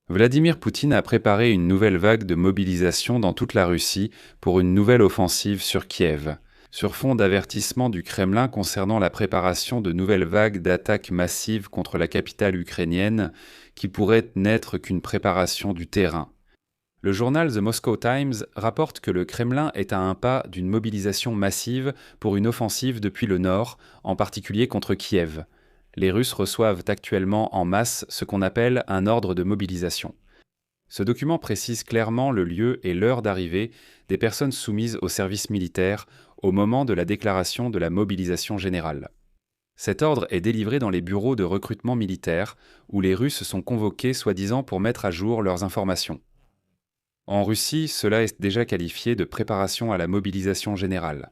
Vladimir Poutine a préparé une nouvelle vague de mobilisation dans toute la Russie pour une nouvelle offensive sur Kiev. Sur fond d'avertissement du Kremlin concernant la préparation de nouvelles vagues d'attaques massives contre la capitale ukrainienne qui pourraient n'être qu'une préparation du terrain. Le journal The Moscow Times rapporte que le Kremlin est à un pas d'une mobilisation massive pour une offensive depuis le nord, en particulier contre Kiev. Les Russes reçoivent actuellement en masse ce qu'on appelle un ordre de mobilisation. Ce document précise clairement le lieu et l'heure d'arrivée des personnes soumises au service militaire au moment de la déclaration de la mobilisation générale. Cet ordre est délivré dans les bureaux de recrutement militaire, où les Russes sont convoqués soi-disant pour mettre à jour leurs informations. En Russie, cela est déjà qualifié de préparation à la mobilisation générale.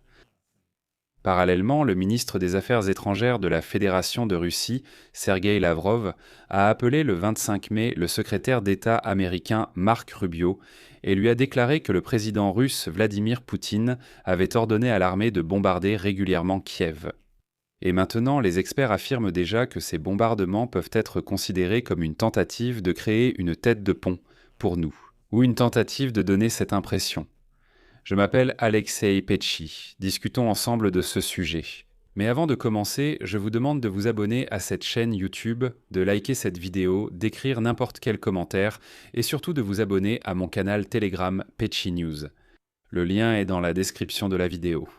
Parallèlement, le ministre des Affaires étrangères de la Fédération de Russie, Sergei Lavrov, a appelé le 25 mai le secrétaire d'État américain Mark Rubio et lui a déclaré que le président russe Vladimir Poutine avait ordonné à l'armée de bombarder régulièrement Kiev. Et maintenant, les experts affirment déjà que ces bombardements peuvent être considérés comme une tentative de créer une tête de pont, pour nous, ou une tentative de donner cette impression. Je m'appelle Alexei Petchi, discutons ensemble de ce sujet. Mais avant de commencer, je vous demande de vous abonner à cette chaîne YouTube, de liker cette vidéo, d'écrire n'importe quel commentaire et surtout de vous abonner à mon canal Telegram Petchi News. Le lien est dans la description de la vidéo.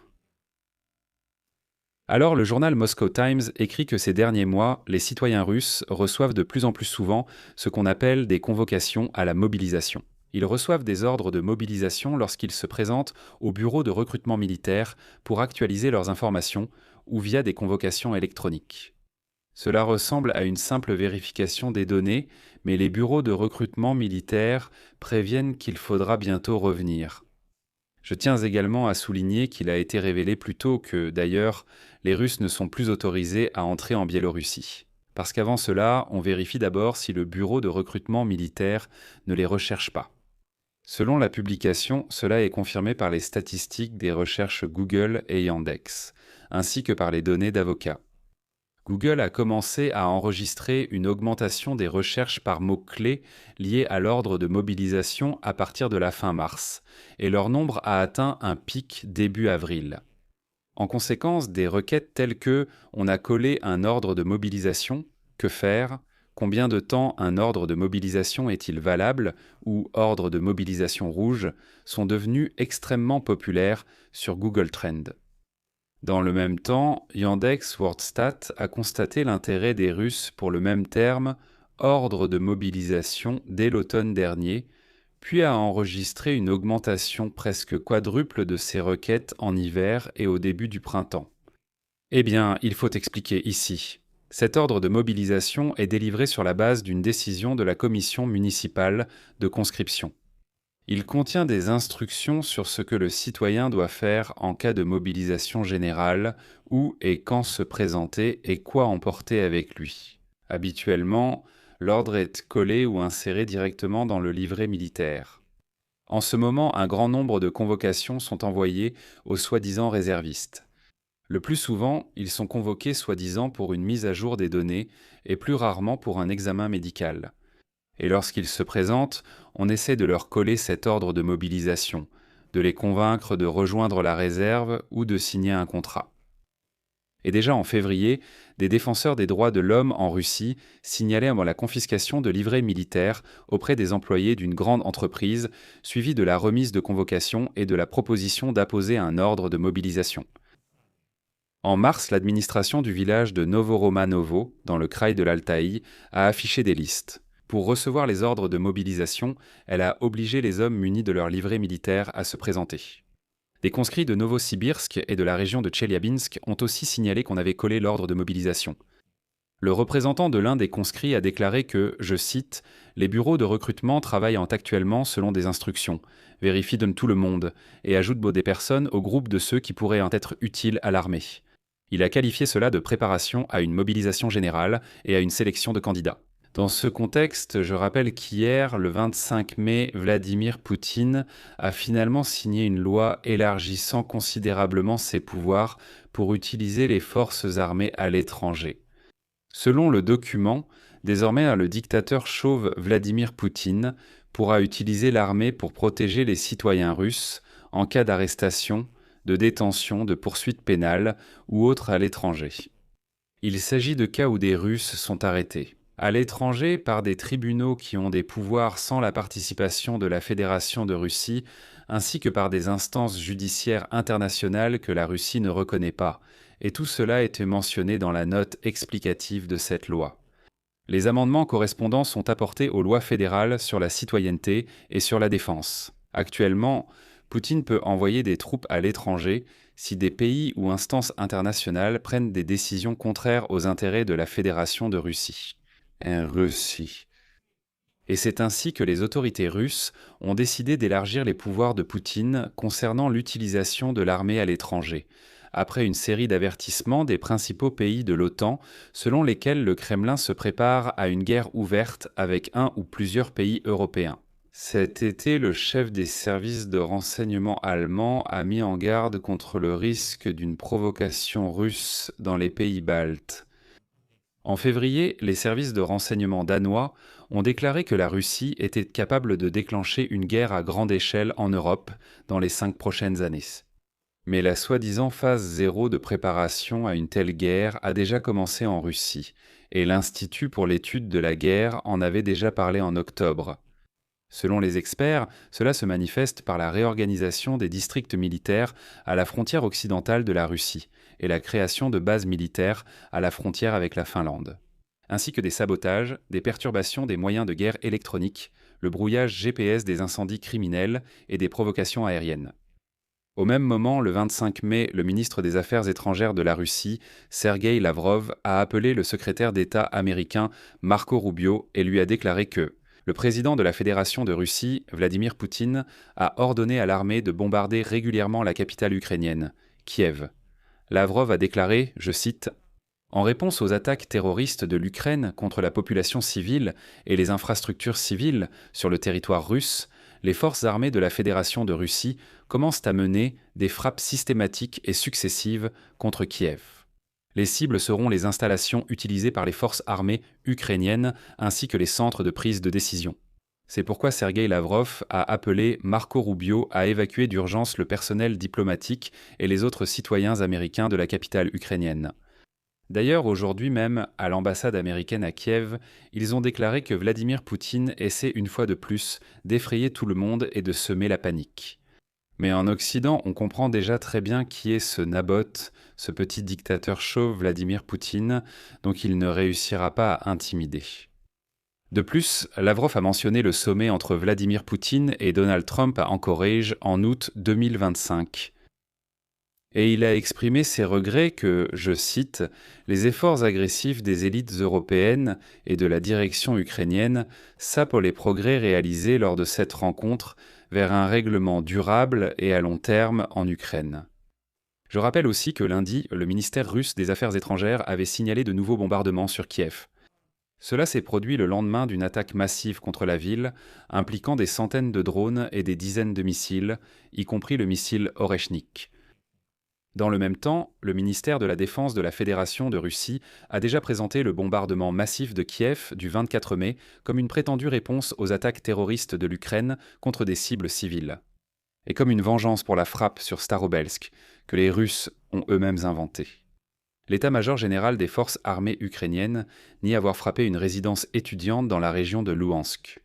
Alors, le journal Moscow Times écrit que ces derniers mois, les citoyens russes reçoivent de plus en plus souvent ce qu'on appelle des convocations à la mobilisation. Ils reçoivent des ordres de mobilisation lorsqu'ils se présentent au bureau de recrutement militaire pour actualiser leurs informations ou via des convocations électroniques. Cela ressemble à une simple vérification des données, mais les bureaux de recrutement militaire préviennent qu'il faudra bientôt revenir. Je tiens également à souligner qu'il a été révélé plus tôt que, d'ailleurs, les Russes ne sont plus autorisés à entrer en Biélorussie. Parce qu'avant cela, on vérifie d'abord si le bureau de recrutement militaire ne les recherche pas. Selon la publication, cela est confirmé par les statistiques des recherches Google et Yandex, ainsi que par les données d'avocats. Google a commencé à enregistrer une augmentation des recherches par mots-clés liés à l'ordre de mobilisation à partir de la fin mars, et leur nombre a atteint un pic début avril. En conséquence, des requêtes telles que « on a collé un ordre de mobilisation »,« que faire », combien de temps un ordre de mobilisation est-il valable ou ordre de mobilisation rouge sont devenus extrêmement populaires sur Google Trends. Dans le même temps, Yandex WordStat a constaté l'intérêt des Russes pour le même terme, ordre de mobilisation, dès l'automne dernier, puis a enregistré une augmentation presque quadruple de ces requêtes en hiver et au début du printemps. Eh bien, il faut expliquer ici. Cet ordre de mobilisation est délivré sur la base d'une décision de la commission municipale de conscription. Il contient des instructions sur ce que le citoyen doit faire en cas de mobilisation générale, où et quand se présenter et quoi emporter avec lui. Habituellement, l'ordre est collé ou inséré directement dans le livret militaire. En ce moment, un grand nombre de convocations sont envoyées aux soi-disant réservistes. Le plus souvent, ils sont convoqués soi-disant pour une mise à jour des données et plus rarement pour un examen médical. Et lorsqu'ils se présentent, on essaie de leur coller cet ordre de mobilisation, de les convaincre de rejoindre la réserve ou de signer un contrat. Et déjà en février, des défenseurs des droits de l'homme en Russie signalaient la confiscation de livrets militaires auprès des employés d'une grande entreprise, suivie de la remise de convocation et de la proposition d'apposer un ordre de mobilisation. En mars, l'administration du village de Novoromanovo, dans le kraï de l'Altaï, a affiché des listes. Pour recevoir les ordres de mobilisation, elle a obligé les hommes munis de leur livret militaire à se présenter. Des conscrits de Novosibirsk et de la région de Tcheliabinsk ont aussi signalé qu'on avait collé l'ordre de mobilisation. Le représentant de l'un des conscrits a déclaré que, je cite, « Les bureaux de recrutement travaillent actuellement selon des instructions, vérifient de tout le monde et ajoutent des personnes au groupe de ceux qui pourraient en être utiles à l'armée. » Il a qualifié cela de préparation à une mobilisation générale et à une sélection de candidats. Dans ce contexte, je rappelle qu'hier, le 25 mai, Vladimir Poutine a finalement signé une loi élargissant considérablement ses pouvoirs pour utiliser les forces armées à l'étranger. Selon le document, Désormais, le dictateur chauve Vladimir Poutine pourra utiliser l'armée pour protéger les citoyens russes en cas d'arrestation, de détention, de poursuites pénales ou autres à l'étranger. Il s'agit de cas où des Russes sont arrêtés à l'étranger par des tribunaux qui ont des pouvoirs sans la participation de la Fédération de Russie, ainsi que par des instances judiciaires internationales que la Russie ne reconnaît pas, et tout cela était mentionné dans la note explicative de cette loi. Les amendements correspondants sont apportés aux lois fédérales sur la citoyenneté et sur la défense. Actuellement, Poutine peut envoyer des troupes à l'étranger si des pays ou instances internationales prennent des décisions contraires aux intérêts de la Fédération de Russie. Russie. Et c'est ainsi que les autorités russes ont décidé d'élargir les pouvoirs de Poutine concernant l'utilisation de l'armée à l'étranger, après une série d'avertissements des principaux pays de l'OTAN, selon lesquels le Kremlin se prépare à une guerre ouverte avec un ou plusieurs pays européens. Cet été, le chef des services de renseignement allemands a mis en garde contre le risque d'une provocation russe dans les pays baltes. En février, les services de renseignement danois ont déclaré que la Russie était capable de déclencher une guerre à grande échelle en Europe dans les 5 prochaines années. Mais la soi-disant phase 0 de préparation à une telle guerre a déjà commencé en Russie, et l'Institut pour l'étude de la guerre en avait déjà parlé en octobre. Selon les experts, cela se manifeste par la réorganisation des districts militaires à la frontière occidentale de la Russie et la création de bases militaires à la frontière avec la Finlande, ainsi que des sabotages, des perturbations des moyens de guerre électroniques, le brouillage GPS des incendies criminels et des provocations aériennes. Au même moment, le 25 mai, le ministre des Affaires étrangères de la Russie, Sergueï Lavrov, a appelé le secrétaire d'État américain Marco Rubio et lui a déclaré que le président de la Fédération de Russie, Vladimir Poutine, a ordonné à l'armée de bombarder régulièrement la capitale ukrainienne, Kiev. Lavrov a déclaré, je cite, « En réponse aux attaques terroristes de l'Ukraine contre la population civile et les infrastructures civiles sur le territoire russe, les forces armées de la Fédération de Russie commencent à mener des frappes systématiques et successives contre Kiev. Les cibles seront les installations utilisées par les forces armées ukrainiennes ainsi que les centres de prise de décision. C'est pourquoi Sergueï Lavrov a appelé Marco Rubio à évacuer d'urgence le personnel diplomatique et les autres citoyens américains de la capitale ukrainienne. D'ailleurs, aujourd'hui même, à l'ambassade américaine à Kiev, ils ont déclaré que Vladimir Poutine essaie une fois de plus d'effrayer tout le monde et de semer la panique. Mais en Occident, on comprend déjà très bien qui est ce Naboth, ce petit dictateur chauve Vladimir Poutine, donc il ne réussira pas à intimider. De plus, Lavrov a mentionné le sommet entre Vladimir Poutine et Donald Trump à Anchorage en août 2025. Et il a exprimé ses regrets que, je cite, « les efforts agressifs des élites européennes et de la direction ukrainienne sapent les progrès réalisés lors de cette rencontre vers un règlement durable et à long terme en Ukraine. » Je rappelle aussi que lundi, le ministère russe des Affaires étrangères avait signalé de nouveaux bombardements sur Kiev. Cela s'est produit le lendemain d'une attaque massive contre la ville, impliquant des centaines de drones et des dizaines de missiles, y compris le missile Oreshnik. Dans le même temps, le ministère de la Défense de la Fédération de Russie a déjà présenté le bombardement massif de Kiev du 24 mai comme une prétendue réponse aux attaques terroristes de l'Ukraine contre des cibles civiles. Et comme une vengeance pour la frappe sur Starobelsk, que les Russes ont eux-mêmes inventée. L'état-major général des forces armées ukrainiennes nie avoir frappé une résidence étudiante dans la région de Louhansk.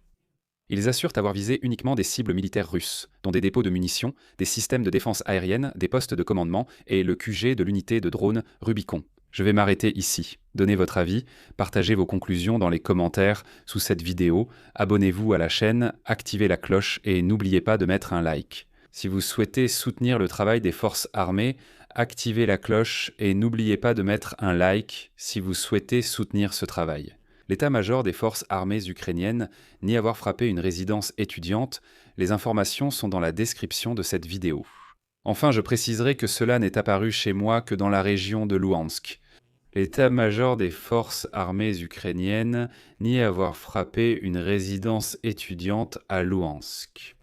Ils assurent avoir visé uniquement des cibles militaires russes, dont des dépôts de munitions, des systèmes de défense aérienne, des postes de commandement et le QG de l'unité de drones Rubicon. Je vais m'arrêter ici. Donnez votre avis, partagez vos conclusions dans les commentaires sous cette vidéo, abonnez-vous à la chaîne, activez la cloche et n'oubliez pas de mettre un like. Si vous souhaitez soutenir le travail des forces armées, activez la cloche et n'oubliez pas de mettre un like si vous souhaitez soutenir ce travail. L'état-major des forces armées ukrainiennes nie avoir frappé une résidence étudiante, les informations sont dans la description de cette vidéo. Enfin, je préciserai que cela n'est apparu chez moi que dans la région de Louhansk. L'état-major des forces armées ukrainiennes nie avoir frappé une résidence étudiante à Louhansk.